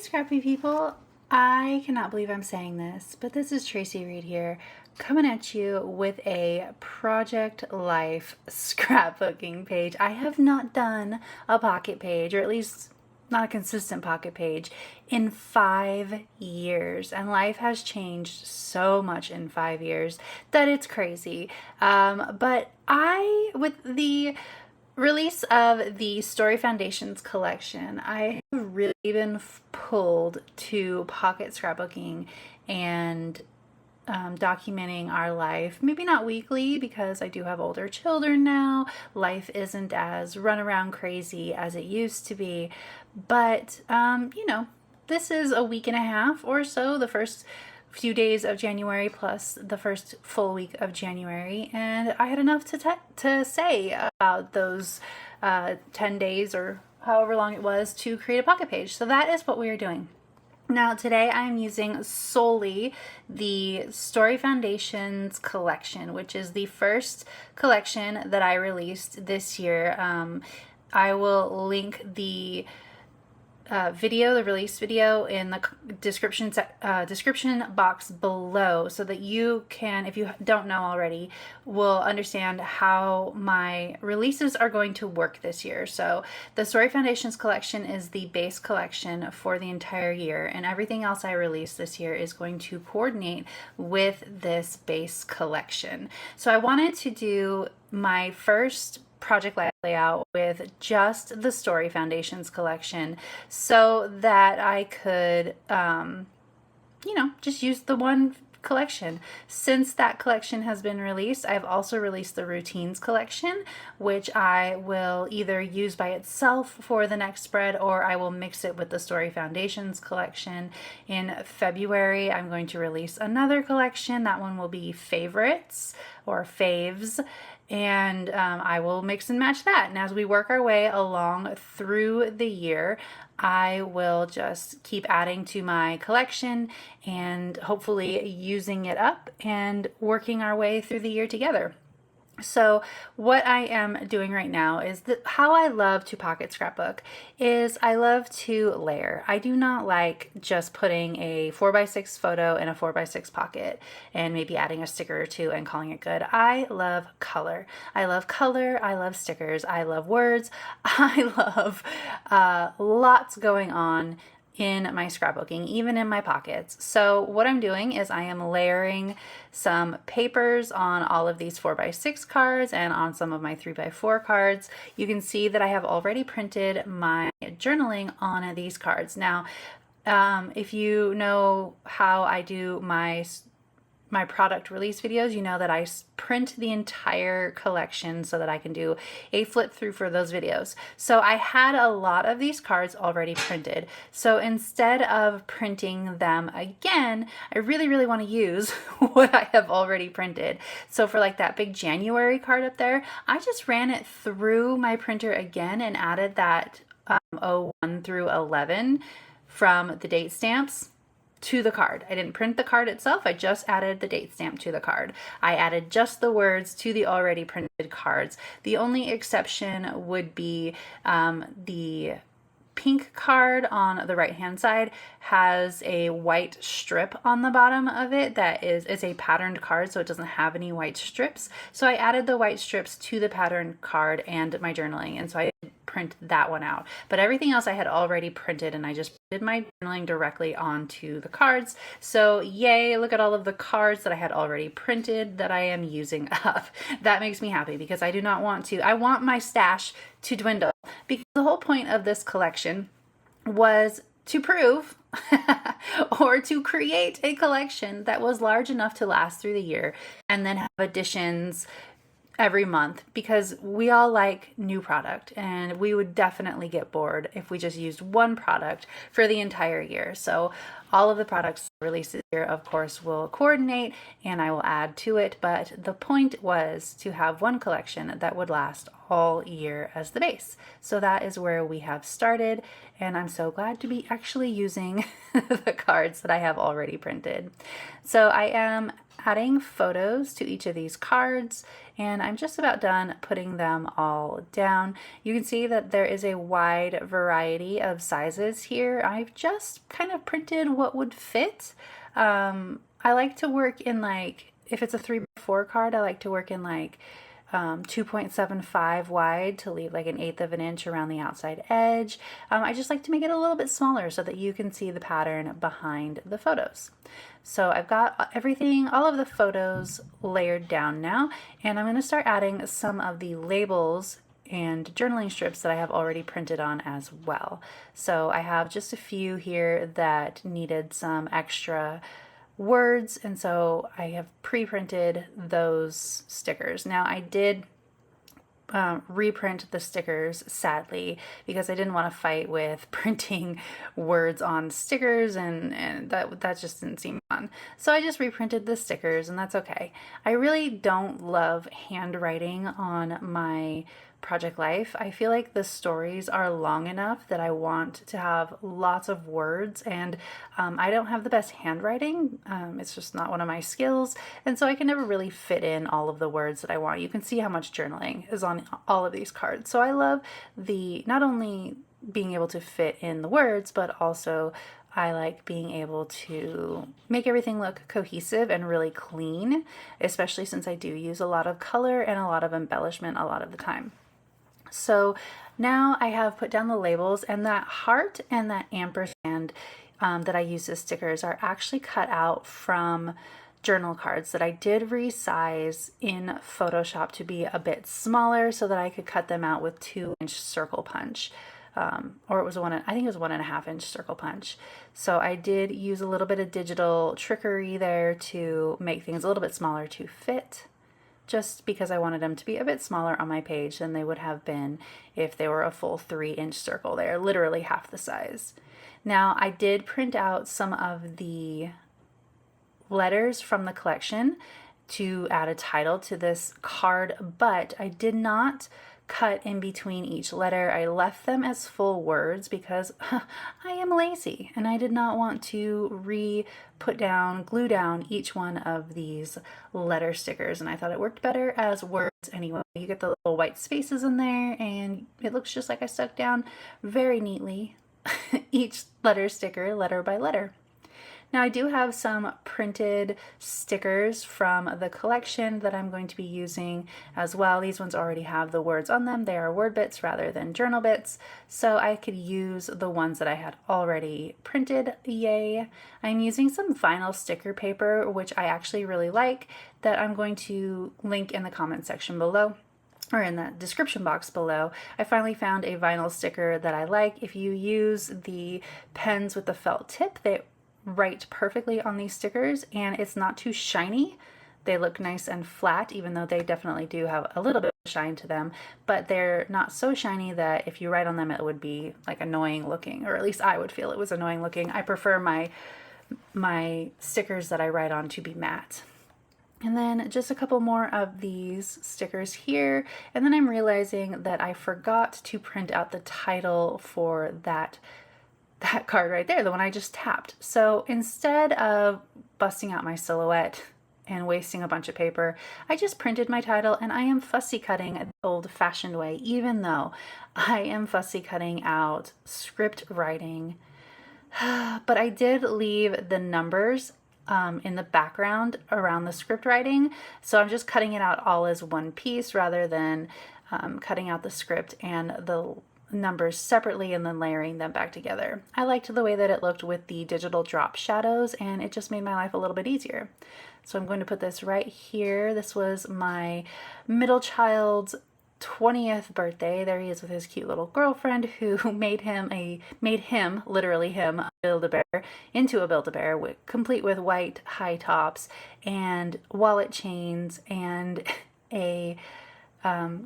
scrappy people. I cannot believe I'm saying this, but this is Traci Reed here, coming at you with a Project Life scrapbooking page. I have not done a pocket page, or at least not a consistent pocket page, in 5 years, and life has changed so much in 5 years that it's crazy. But with the release of the Story Foundations collection, I have really been pulled to pocket scrapbooking and documenting our life. Maybe not weekly, because I do have older children now. Life isn't as run around crazy as it used to be. But, this is a week and a half or so, the first few days of January plus the first full week of January, and I had enough to say about those 10 days or however long it was to create a pocket page. So that is what we are doing. Now today I'm using solely the Story Foundations collection, which is the first collection that I released this year. I will link the the release video, in the description box below, so that you can, if you don't know already, will understand how my releases are going to work this year. So the Story Foundations collection is the base collection for the entire year, and everything else I release this year is going to coordinate with this base collection. So I wanted to do my first project layout with just the Story Foundations collection, so that I could, just use the one collection. Since that collection has been released, I've also released the Routines collection, which I will either use by itself for the next spread, or I will mix it with the Story Foundations collection. In February, I'm going to release another collection. That one will be Favorites or Faves, and I will mix and match that. And as we work our way along through the year, I will just keep adding to my collection and hopefully using it up and working our way through the year together. So what I am doing right now is how I love to pocket scrapbook is I love to layer. I do not like just putting a 4x6 photo in a 4x6 pocket and maybe adding a sticker or two and calling it good. I love color. I love color. I love stickers. I love words. I love lots going on in my scrapbooking, even in my pockets. So what I'm doing is I am layering some papers on all of these 4x6 cards and on some of my 3x4 cards. You can see that I have already printed my journaling on these cards. Now, if you know how I do my product release videos, you know that I print the entire collection so that I can do a flip through for those videos. So I had a lot of these cards already printed. So instead of printing them again, I really want to use what I have already printed. So for like that big January card up there, I just ran it through my printer again and added that 01 through 11 from the date stamps to the card. I didn't print the card itself. I just added the date stamp to the card. I added just the words to the already printed cards. The only exception would be the pink card on the right hand side has a white strip on the bottom of it that it's a patterned card, so it doesn't have any white strips. So I added the white strips to the patterned card and my journaling, and so I print that one out. But everything else I had already printed, and I just did my journaling directly onto the cards. So yay, look at all of the cards that I had already printed that I am using up. That makes me happy, because I do not want to. I want my stash to dwindle, because the whole point of this collection was to prove or to create a collection that was large enough to last through the year and then have additions every month, because we all like new product, and we would definitely get bored if we just used one product for the entire year. So all of the products released this year, of course, will coordinate and I will add to it, but the point was to have one collection that would last all year as the base. So that is where we have started, and I'm so glad to be actually using the cards that I have already printed. So I am adding photos to each of these cards, and I'm just about done putting them all down. You can see that there is a wide variety of sizes here. I've just kind of printed what would fit. I like to work in like, if it's a 3x4 card, I like to work in like 2.75 wide to leave like 1/8 of an inch around the outside edge. I just like to make it a little bit smaller so that you can see the pattern behind the photos. So I've got everything, all of the photos layered down now, and I'm going to start adding some of the labels and journaling strips that I have already printed on as well. So I have just a few here that needed some extra words, and so I have pre-printed those stickers. Now I did reprint the stickers, sadly, because I didn't want to fight with printing words on stickers, and that just didn't seem fun. So I just reprinted the stickers, and that's okay. I really don't love handwriting on my project life. I feel like the stories are long enough that I want to have lots of words, and I don't have the best handwriting. It's just not one of my skills, and so I can never really fit in all of the words that I want. You can see how much journaling is on all of these cards. So I love the not only being able to fit in the words, but also I like being able to make everything look cohesive and really clean, especially since I do use a lot of color and a lot of embellishment a lot of the time. So now I have put down the labels, and that heart and that ampersand that I use as stickers are actually cut out from journal cards that I did resize in Photoshop to be a bit smaller so that I could cut them out with 2-inch circle punch. Or it was I think it was 1.5-inch circle punch. So I did use a little bit of digital trickery there to make things a little bit smaller to fit, just because I wanted them to be a bit smaller on my page than they would have been if they were a full 3-inch circle. They're literally half the size. Now I did print out some of the letters from the collection to add a title to this card, but I did not cut in between each letter. I left them as full words because I am lazy and I did not want to glue down each one of these letter stickers, and I thought it worked better as words anyway. You get the little white spaces in there and it looks just like I stuck down very neatly each letter sticker letter by letter. Now I do have some printed stickers from the collection that I'm going to be using as well. These ones already have the words on them. They are word bits rather than journal bits, so I could use the ones that I had already printed. Yay! I'm using some vinyl sticker paper, which I actually really like, that I'm going to link in the comment section below, or in the description box below. I finally found a vinyl sticker that I like. If you use the pens with the felt tip, they write perfectly on these stickers, and it's not too shiny. They look nice and flat, even though they definitely do have a little bit of shine to them, but they're not so shiny that if you write on them it would be like annoying looking, or at least I would feel it was annoying looking. I prefer my stickers that I write on to be matte. And then just a couple more of these stickers here, and then I'm realizing that I forgot to print out the title for that card right there, the one I just tapped. So instead of busting out my silhouette and wasting a bunch of paper, I just printed my title, and I am fussy cutting the old-fashioned way, even though I am fussy cutting out script writing. But I did leave the numbers in the background around the script writing, so I'm just cutting it out all as one piece rather than cutting out the script and the numbers separately and then layering them back together. I liked the way that it looked with the digital drop shadows, and it just made my life a little bit easier. So I'm going to put this right here. This was my middle child's 20th birthday. There he is with his cute little girlfriend who made him, literally him, a Build-A-Bear into a Build-A-Bear, complete with white high tops and wallet chains and a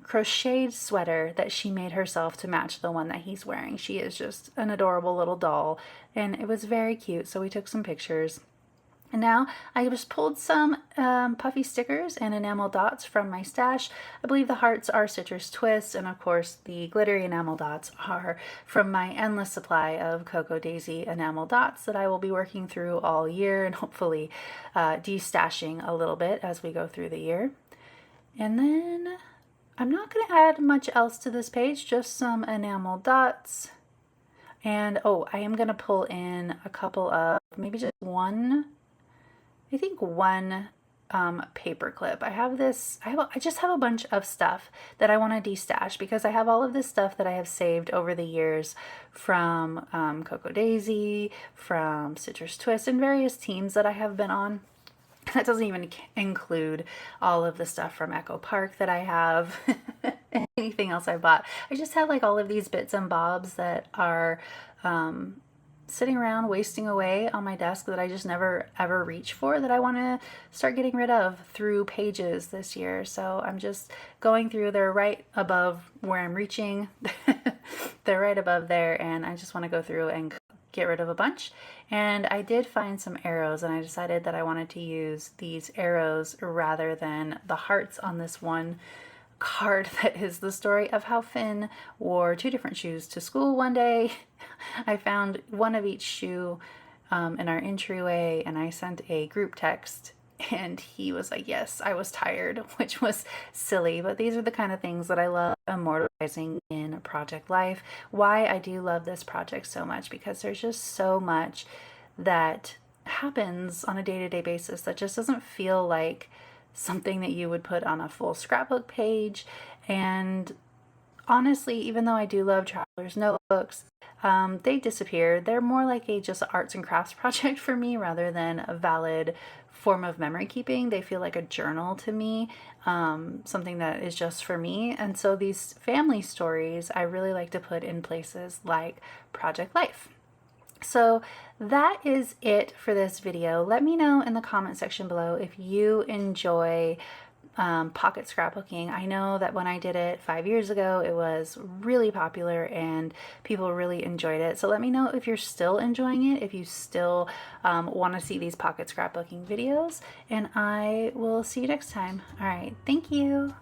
crocheted sweater that she made herself to match the one that he's wearing. She is just an adorable little doll, and it was very cute, so we took some pictures. And now I just pulled some puffy stickers and enamel dots from my stash. I believe the hearts are Citrus Twists, and of course the glittery enamel dots are from my endless supply of Cocoa Daisy enamel dots that I will be working through all year and hopefully destashing a little bit as we go through the year. And then I'm not going to add much else to this page, just some enamel dots. And oh, I am going to pull in a couple of, maybe just one, I think one paper clip. I just have a bunch of stuff that I want to destash because I have all of this stuff that I have saved over the years from Cocoa Daisy, from Citrus Twist, and various teams that I have been on. That doesn't even include all of the stuff from Echo Park that I have. Anything else I bought. I just have like all of these bits and bobs that are sitting around wasting away on my desk that I just never ever reach for, that I want to start getting rid of through pages this year. So I'm just going through. They're right above where I'm reaching. They're right above there, and I just want to go through and get rid of a bunch. And I did find some arrows, and I decided that I wanted to use these arrows rather than the hearts on this one card that is the story of how Finn wore two different shoes to school one day. I found one of each shoe in our entryway, and I sent a group text, and he was like, yes, I was tired, which was silly. But these are the kind of things that I love immortalizing in project life. Why I do love this project so much, because there's just so much that happens on a day-to-day basis that just doesn't feel like something that you would put on a full scrapbook page. And honestly, even though I do love traveler's notebooks, they disappear. They're more like a just arts and crafts project for me rather than a valid form of memory keeping. They feel like a journal to me, something that is just for me. And so these family stories I really like to put in places like Project Life. So that is it for this video. Let me know in the comment section below if you enjoy pocket scrapbooking. I know that when I did it 5 years ago, it was really popular and people really enjoyed it. So let me know if you're still enjoying it, if you still want to see these pocket scrapbooking videos, and I will see you next time. All right, thank you.